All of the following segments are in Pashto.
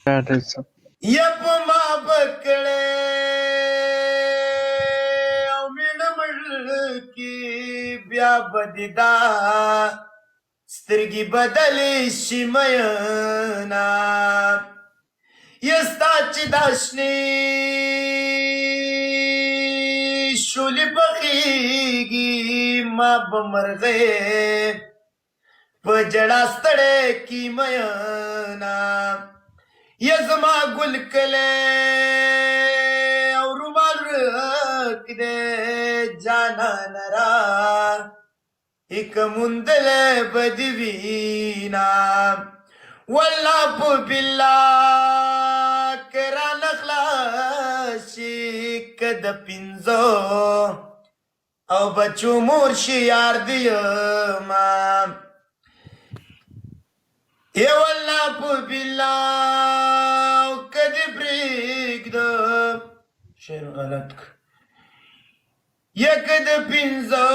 یپ ما بکړې او مینه مړکې بیا بدیدا سترګې بدلې شي مینا یستا چې دا شنې شولې پخېږي ما به مرغې په ژړا ستړې کی مینا یا زما ګل کلی او رومال رک دې جانان را ایک موندلی به دې وینا والله په بالله که رانه خلاص شي که د پنځو او بچو مور شي یار دې یما یا والله په بالله که دې پرېږدم شعر غلط یا که د پنځو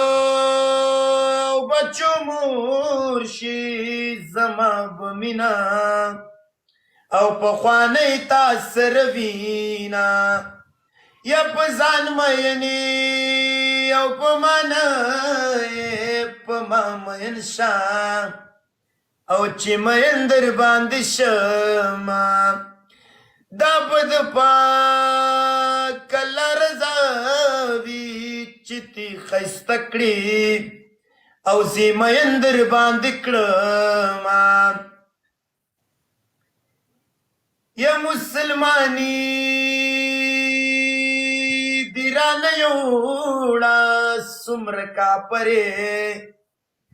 بچو مور شي زما به مینه او پخوانۍ تا سره وینا یا په ځان مینې او په مانا په ما مین شه او چې مین در باندې شمه دا به د پاک الله رضا وي چې تی ښایسته کړي او زه مین در باندې کړمه یا مسلمانی دی رانه یوړه څومره کاپرې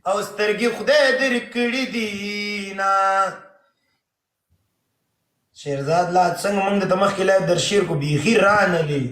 او سترګې خدای در کړي دینا شیرزاد لا څنګه موږ د مخکې لایو در شیر کو بیخي رانه لی